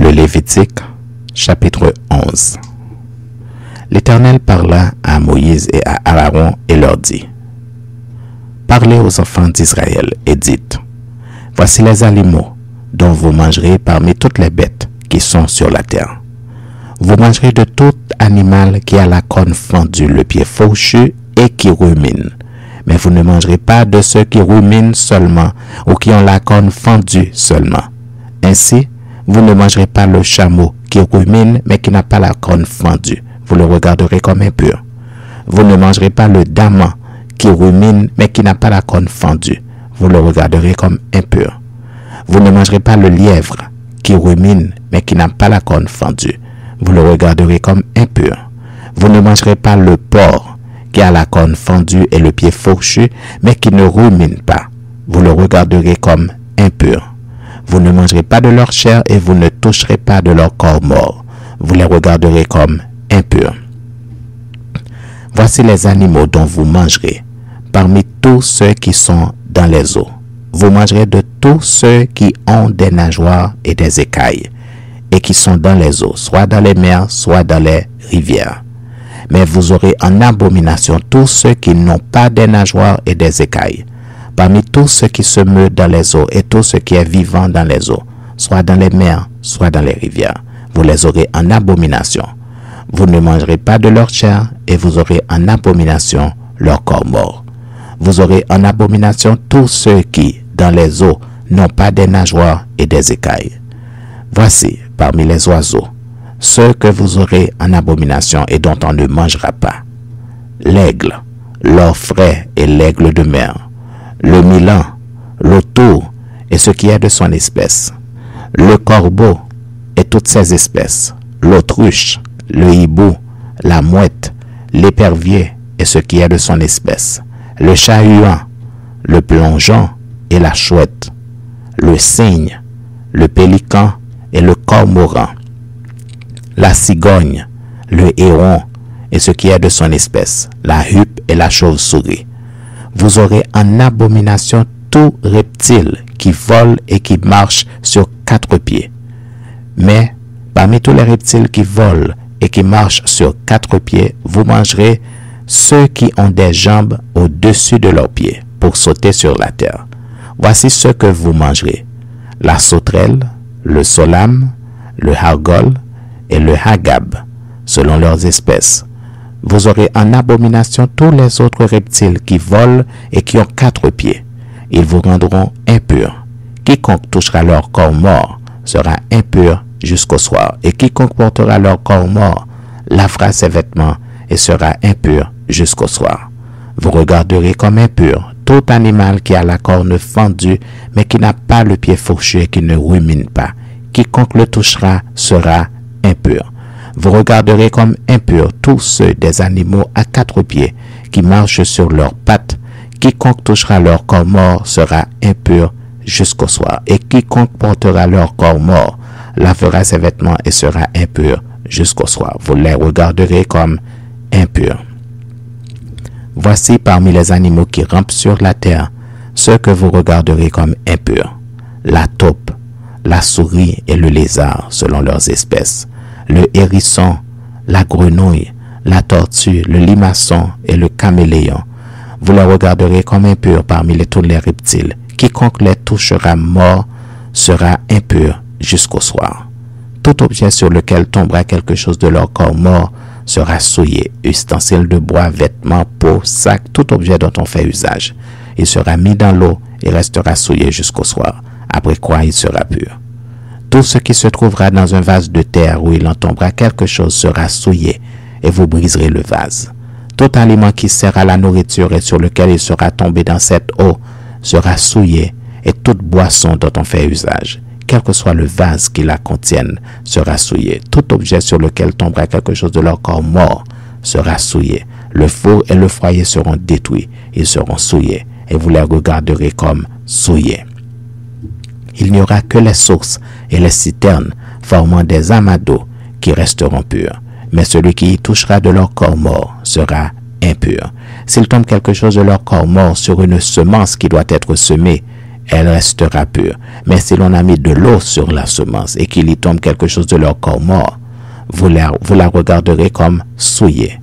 Le Lévitique, chapitre 11. L'Éternel parla à Moïse et à Aaron et leur dit: Parlez aux enfants d'Israël et dites: Voici les animaux dont vous mangerez parmi toutes les bêtes qui sont sur la terre. Vous mangerez de tout animal qui a la corne fendue, le pied fourchu et qui rumine. Mais vous ne mangerez pas de ceux qui ruminent seulement ou qui ont la corne fendue seulement. Ainsi, vous ne mangerez pas le chameau qui rumine mais qui n'a pas la corne fendue. Vous le regarderez comme impur. Vous ne mangerez pas le daman qui rumine mais qui n'a pas la corne fendue. Vous le regarderez comme impur. Vous ne mangerez pas le lièvre qui rumine mais qui n'a pas la corne fendue. Vous le regarderez comme impur. Vous ne mangerez pas le porc qui a la corne fendue et le pied fourchu mais qui ne rumine pas. Vous le regarderez comme impur. Vous ne mangerez pas de leur chair et vous ne toucherez pas de leur corps mort. Vous les regarderez comme impurs. Voici les animaux dont vous mangerez parmi tous ceux qui sont dans les eaux. Vous mangerez de tous ceux qui ont des nageoires et des écailles et qui sont dans les eaux, soit dans les mers, soit dans les rivières. Mais vous aurez en abomination tous ceux qui n'ont pas des nageoires et des écailles, parmi tous ceux qui se meuvent dans les eaux et tout ce qui est vivant dans les eaux, soit dans les mers, soit dans les rivières. Vous les aurez en abomination. Vous ne mangerez pas de leur chair et vous aurez en abomination leur corps mort. Vous aurez en abomination tous ceux qui, dans les eaux, n'ont pas des nageoires et des écailles. Voici, parmi les oiseaux, ceux que vous aurez en abomination et dont on ne mangera pas: l'aigle, l'orfraie et l'aigle de mer, le milan, l'autour et ce qui est de son espèce, le corbeau et toutes ses espèces, l'autruche, le hibou, la mouette, l'épervier et ce qui est de son espèce, le chat-huant, le plongeon et la chouette, le cygne, le pélican et le cormoran, la cigogne, le héron et ce qui est de son espèce, la huppe et la chauve-souris. Vous aurez en abomination tout reptile qui vole et qui marche sur 4 pieds. Mais parmi tous les reptiles qui volent et qui marchent sur 4 pieds, vous mangerez ceux qui ont des jambes au-dessus de leurs pieds pour sauter sur la terre. Voici ce que vous mangerez: la sauterelle, le solame, le hargol et le hagab, selon leurs espèces. Vous aurez en abomination tous les autres reptiles qui volent et qui ont 4 pieds. Ils vous rendront impurs. Quiconque touchera leur corps mort sera impur jusqu'au soir, et quiconque portera leur corps mort lavera ses vêtements et sera impur jusqu'au soir. Vous regarderez comme impur tout animal qui a la corne fendue, mais qui n'a pas le pied fourchu et qui ne rumine pas. Quiconque le touchera sera impur. Vous regarderez comme impurs tous ceux des animaux à 4 pieds qui marchent sur leurs pattes. Quiconque touchera leur corps mort sera impur jusqu'au soir, et quiconque portera leur corps mort lavera ses vêtements et sera impur jusqu'au soir. Vous les regarderez comme impurs. Voici parmi les animaux qui rampent sur la terre ceux que vous regarderez comme impurs: la taupe, la souris et le lézard selon leurs espèces, le hérisson, la grenouille, la tortue, le limaçon et le caméléon. Vous les regarderez comme impurs parmi tous les reptiles. Quiconque les touchera mort sera impur jusqu'au soir. Tout objet sur lequel tombera quelque chose de leur corps mort sera souillé: ustensiles de bois, vêtements, peau, sac, tout objet dont on fait usage. Il sera mis dans l'eau et restera souillé jusqu'au soir, après quoi il sera pur. Tout ce qui se trouvera dans un vase de terre où il en tombera quelque chose sera souillé, et vous briserez le vase. Tout aliment qui sert à la nourriture et sur lequel il sera tombé dans cette eau sera souillé, et toute boisson dont on fait usage, quel que soit le vase qui la contienne, sera souillé. Tout objet sur lequel tombera quelque chose de leur corps mort sera souillé. Le four et le foyer seront détruits, ils seront souillés, et vous les regarderez comme souillés. Il n'y aura que les sources et les citernes formant des amas d'eau qui resteront purs, mais celui qui y touchera de leur corps mort sera impur. S'il tombe quelque chose de leur corps mort sur une semence qui doit être semée, elle restera pure. Mais si l'on a mis de l'eau sur la semence et qu'il y tombe quelque chose de leur corps mort, vous la regarderez comme souillée.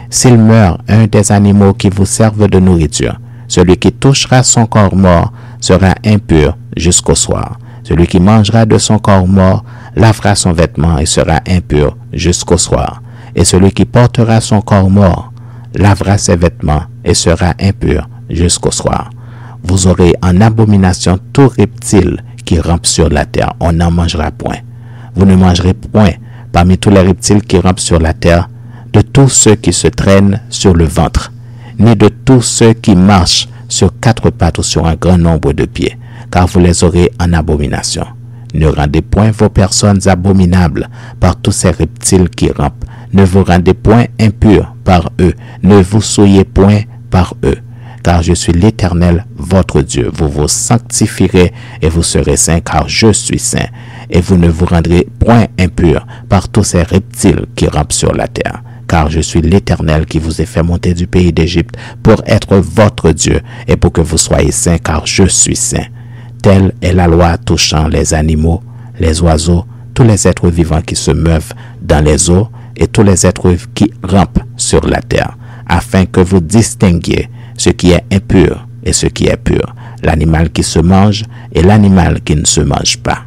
S'il meurt un des animaux qui vous servent de nourriture, celui qui touchera son corps mort sera impur jusqu'au soir. Celui qui mangera de son corps mort lavera son vêtement et sera impur jusqu'au soir. Et celui qui portera son corps mort lavera ses vêtements et sera impur jusqu'au soir. Vous aurez en abomination tout reptile qui rampe sur la terre. On n'en mangera point. Vous ne mangerez point parmi tous les reptiles qui rampent sur la terre, de tous ceux qui se traînent sur le ventre, ni de tous ceux qui marchent sur quatre pattes ou sur un grand nombre de pieds, car vous les aurez en abomination. Ne rendez point vos personnes abominables par tous ces reptiles qui rampent. Ne vous rendez point impurs par eux. Ne vous souillez point par eux. Car je suis l'Éternel, votre Dieu. Vous vous sanctifierez et vous serez saints, car je suis saint. Et vous ne vous rendrez point impurs par tous ces reptiles qui rampent sur la terre. Car je suis l'Éternel qui vous ai fait monter du pays d'Égypte pour être votre Dieu et pour que vous soyez saints, car je suis saint. Telle est la loi touchant les animaux, les oiseaux, tous les êtres vivants qui se meuvent dans les eaux et tous les êtres qui rampent sur la terre, afin que vous distinguiez ce qui est impur et ce qui est pur, l'animal qui se mange et l'animal qui ne se mange pas.